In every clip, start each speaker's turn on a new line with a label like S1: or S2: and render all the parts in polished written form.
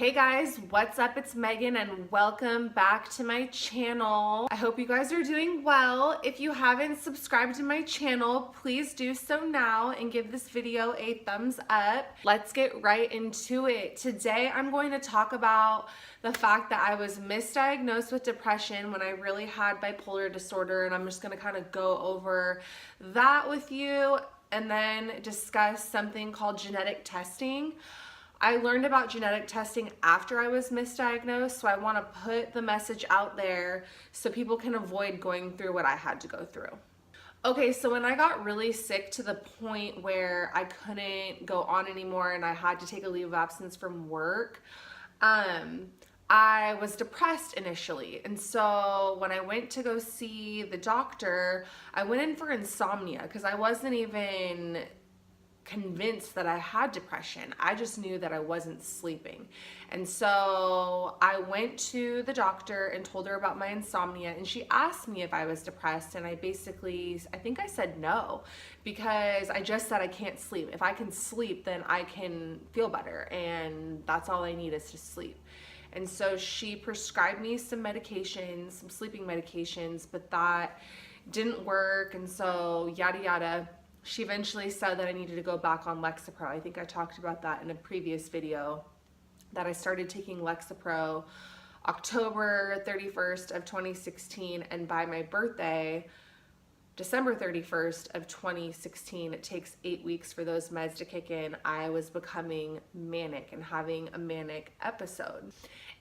S1: Hey guys, what's up? It's Megan and welcome back to my channel. I hope you guys are doing well. If you haven't subscribed to my channel, please do so now and give this video a thumbs up. Let's get right into it. Today I'm going to talk about the fact that I was misdiagnosed with depression when I really had bipolar disorder, and I'm just going to kind of go over that with you and then discuss something called genetic testing. I learned about genetic testing after I was misdiagnosed, so I want to put the message out there so people can avoid going through what I had to go through. Okay, so when I got really sick to the point where I couldn't go on anymore and I had to take a leave of absence from work, I was depressed initially. And so when I went to go see the doctor, I went in for insomnia because I wasn't even convinced that I had depression. I just knew that I wasn't sleeping. And so I went to the doctor and told her about my insomnia, and she asked me if I was depressed, and I think I said no, because I just said I can't sleep. If I can sleep, then I can feel better, and that's all I need is to sleep. And so she prescribed me some medications, some sleeping medications, but that didn't work, and so yada yada. She eventually said that I needed to go back on Lexapro. I think I talked about that in a previous video, that I started taking Lexapro October 31st of 2016, and by my birthday, December 31st of 2016, it takes 8 weeks for those meds to kick in, I was becoming manic and having a manic episode.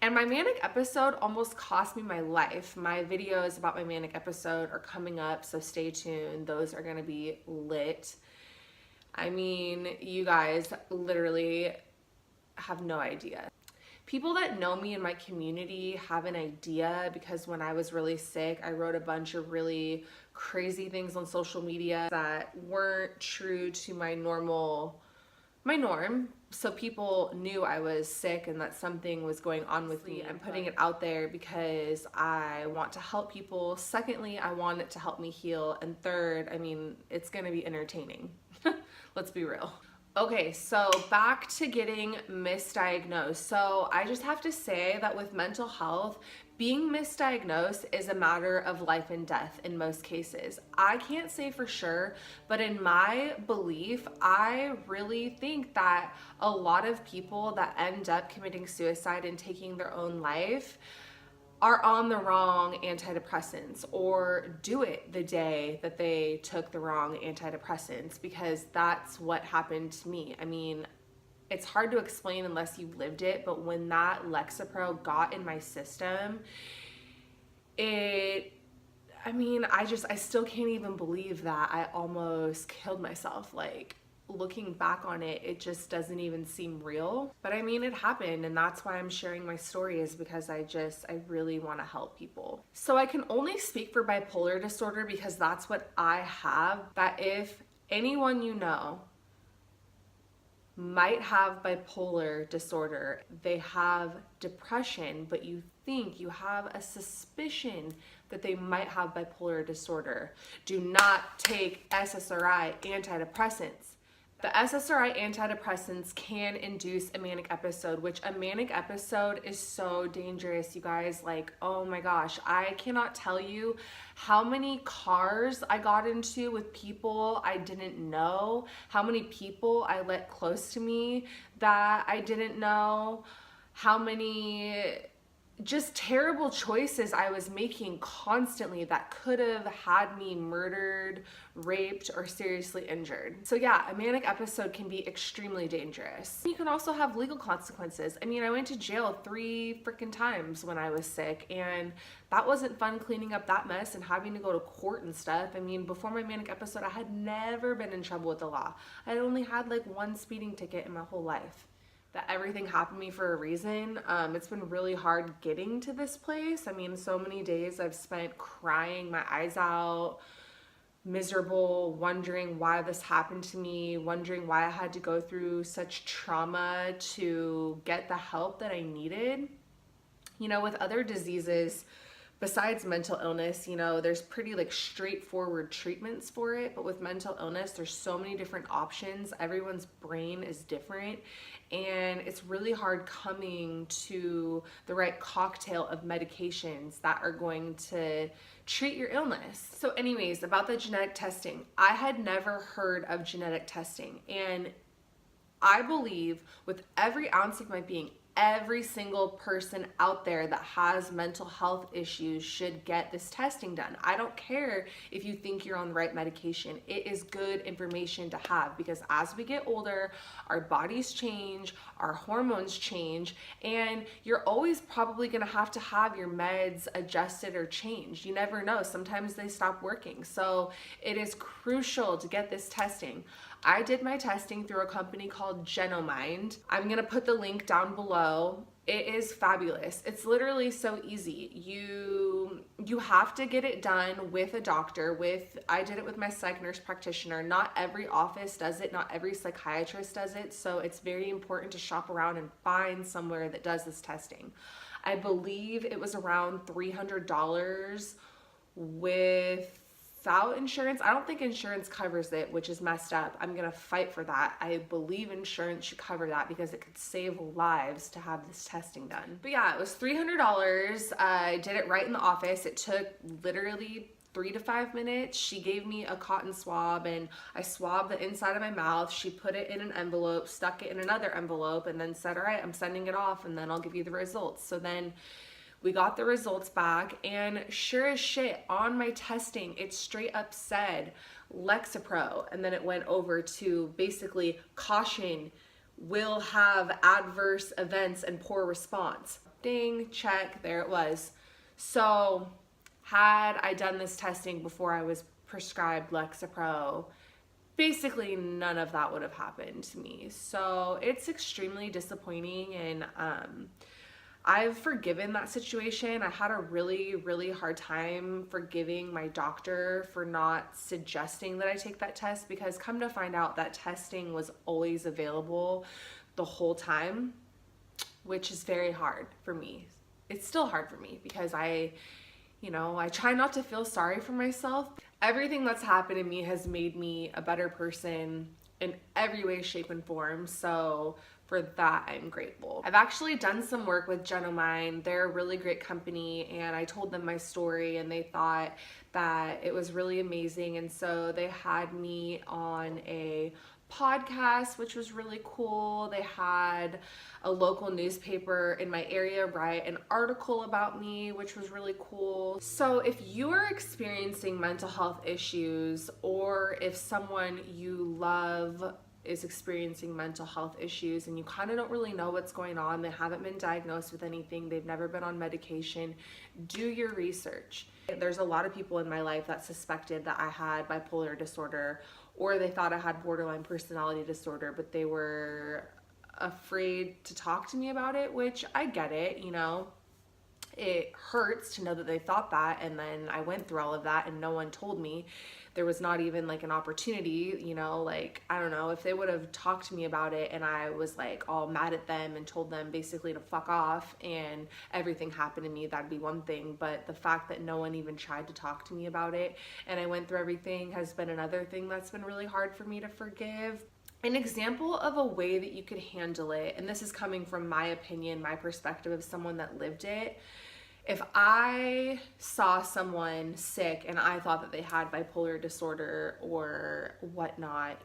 S1: And my manic episode almost cost me my life. My videos about my manic episode are coming up, so stay tuned. Those are gonna be lit. I mean, you guys literally have no idea. People that know me in my community have an idea, because when I was really sick, I wrote a bunch of really crazy things on social media that weren't true to my norm. So people knew I was sick and that something was going on with me. I'm putting it out there because I want to help people. Secondly, I want it to help me heal. And third, I mean, it's gonna be entertaining. Let's be real. Okay, so back to getting misdiagnosed. So I just have to say that with mental health, being misdiagnosed is a matter of life and death in most cases. I can't say for sure, but in my belief, I really think that a lot of people that end up committing suicide and taking their own life are on the wrong antidepressants, or do it the day that they took the wrong antidepressants, because that's what happened to me. I mean, it's hard to explain unless you've lived it, but when that Lexapro got in my system, I still can't even believe that I almost killed myself. Like, looking back on it, it just doesn't even seem real. But I mean, it happened, and that's why I'm sharing my story, is because I really want to help people. So I can only speak for bipolar disorder because that's what I have. That if anyone you know might have bipolar disorder, they have depression, but you think you have a suspicion that they might have bipolar disorder, do not take SSRI antidepressants. The SSRI antidepressants can induce a manic episode, which a manic episode is so dangerous, you guys. Like, oh my gosh, I cannot tell you how many cars I got into with people I didn't know, how many people I let close to me that I didn't know, how many just terrible choices I was making constantly that could have had me murdered, raped, or seriously injured. So yeah, a manic episode can be extremely dangerous. You can also have legal consequences. I mean, I went to jail 3 freaking times when I was sick, and that wasn't fun, cleaning up that mess and having to go to court and stuff. I mean, before my manic episode, I had never been in trouble with the law. I had only had like 1 speeding ticket in my whole life. That everything happened to me for a reason. It's been really hard getting to this place. I mean, so many days I've spent crying my eyes out, miserable, wondering why this happened to me, wondering why I had to go through such trauma to get the help that I needed. You know, with other diseases, Besides mental illness, you know, there's pretty like straightforward treatments for it, but with mental illness, there's so many different options. Everyone's brain is different, and it's really hard coming to the right cocktail of medications that are going to treat your illness. So anyways, about the genetic testing, I had never heard of genetic testing, and I believe with every ounce of my being, every single person out there that has mental health issues should get this testing done. I don't care if you think you're on the right medication. It is good information to have, because as we get older, our bodies change, our hormones change, and you're always probably gonna have to have your meds adjusted or changed. You never know. Sometimes they stop working. So it is crucial to get this testing. I did my testing through a company called Genomind. I'm gonna put the link down below. It is fabulous. It's literally so easy. You have to get it done with a doctor. I did it with my psych nurse practitioner. Not every office does it. Not every psychiatrist does it. So it's very important to shop around and find somewhere that does this testing. I believe it was around $300 without insurance. I don't think insurance covers it, which is messed up. I'm gonna fight for that. I believe insurance should cover that because it could save lives to have this testing done. But yeah, it was $300. I did it right in the office. It took literally 3 to 5 minutes. She gave me a cotton swab, and I swabbed the inside of my mouth. She put it in an envelope, stuck it in another envelope, and then said, all right, I'm sending it off, and then I'll give you the results. So then we got the results back, and sure as shit, on my testing, it straight up said Lexapro, and then it went over to basically caution, will have adverse events and poor response. Ding, check, there it was. So had I done this testing before I was prescribed Lexapro, basically none of that would have happened to me. So it's extremely disappointing, and I've forgiven that situation. I had a really, really hard time forgiving my doctor for not suggesting that I take that test, because come to find out that testing was always available the whole time, which is very hard for me. It's still hard for me because I try not to feel sorry for myself. Everything that's happened to me has made me a better person in every way, shape, and form. So for that, I'm grateful. I've actually done some work with Genomind. They're a really great company, and I told them my story, and they thought that it was really amazing. And so they had me on a podcast, which was really cool. They had a local newspaper in my area write an article about me, which was really cool. So if you are experiencing mental health issues, or if someone you love is experiencing mental health issues and you kind of don't really know what's going on, they haven't been diagnosed with anything, they've never been on medication, do your research. There's a lot of people in my life that suspected that I had bipolar disorder, or they thought I had borderline personality disorder, but they were afraid to talk to me about it, which I get it, it hurts to know that they thought that, and then I went through all of that and no one told me. There was not even like an opportunity, I don't know, if they would have talked to me about it and I was like all mad at them and told them basically to fuck off and everything happened to me, that'd be one thing. But the fact that no one even tried to talk to me about it and I went through everything has been another thing that's been really hard for me to forgive. An example of a way that you could handle it, and this is coming from my opinion, my perspective of someone that lived it. If I saw someone sick and I thought that they had bipolar disorder or whatnot,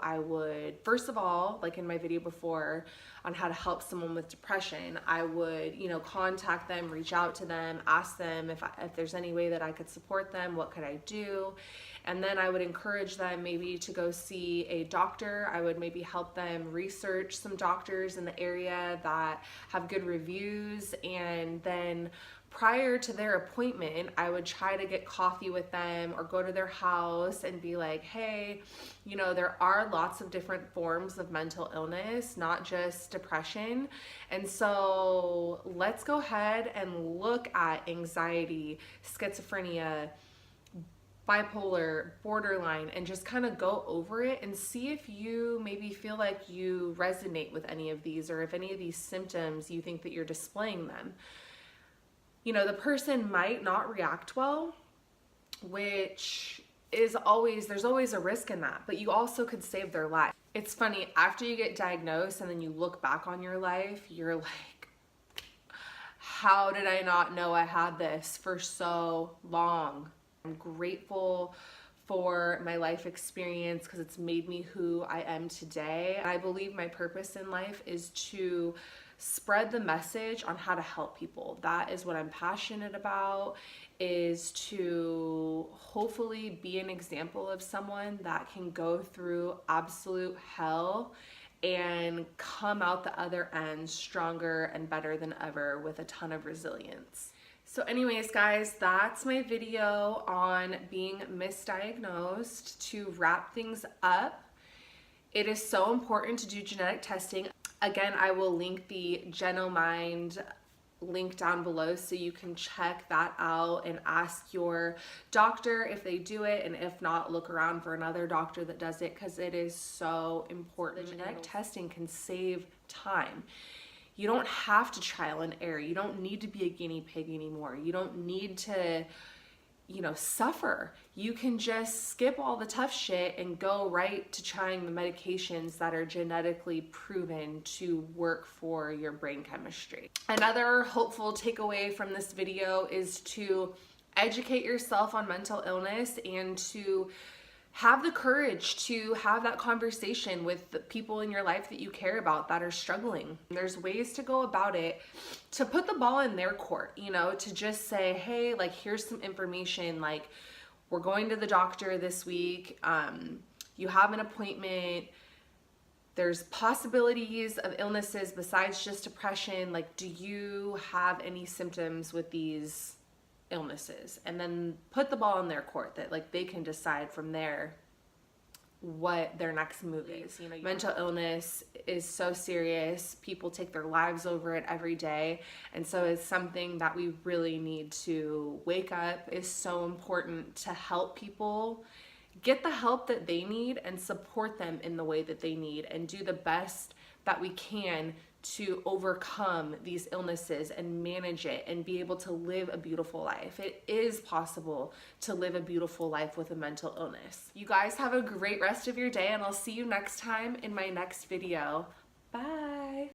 S1: I would, first of all, like in my video before on how to help someone with depression, I would, contact them, reach out to them, ask them if there's any way that I could support them, what could I do? And then I would encourage them maybe to go see a doctor. I would maybe help them research some doctors in the area that have good reviews, and then prior to their appointment, I would try to get coffee with them or go to their house and be like, hey, there are lots of different forms of mental illness, not just depression. And so let's go ahead and look at anxiety, schizophrenia, bipolar, borderline, and just kind of go over it and see if you maybe feel like you resonate with any of these, or if any of these symptoms you think that you're displaying them. you know, the person might not react well, which is always, there's always a risk in that, but you also could save their life. It's funny, after you get diagnosed and then you look back on your life, you're like, how did I not know I had this for so long? I'm grateful for my life experience because it's made me who I am today. I believe my purpose in life is to spread the message on how to help people. That is what I'm passionate about, is to hopefully be an example of someone that can go through absolute hell and come out the other end stronger and better than ever with a ton of resilience. So anyways, guys, that's my video on being misdiagnosed. To wrap things up, it is so important to do genetic testing. Again, I will link the Genomind link down below so you can check that out and ask your doctor if they do it, and if not, look around for another doctor that does it, because it is so important. The genetic testing can save time. You don't have to trial and error. You don't need to be a guinea pig anymore. You don't need to, you know, suffer. You can just skip all the tough shit and go right to trying the medications that are genetically proven to work for your brain chemistry. Another hopeful takeaway from this video is to educate yourself on mental illness and to have the courage to have that conversation with the people in your life that you care about that are struggling. There's ways to go about it to put the ball in their court, you know, to just say, hey, like, here's some information, like, we're going to the doctor this week, you have an appointment, there's possibilities of illnesses besides just depression, like, do you have any symptoms with these illnesses? And then put the ball in their court that, like, they can decide from there what their next move is. You know, mental illness is so serious. People take their lives over it every day. And so it's something that we really need to wake up. Is so important to help people get the help that they need and support them in the way that they need, and do the best that we can to overcome these illnesses and manage it and be able to live a beautiful life. It is possible to live a beautiful life with a mental illness. You guys have a great rest of your day, and I'll see you next time in my next video.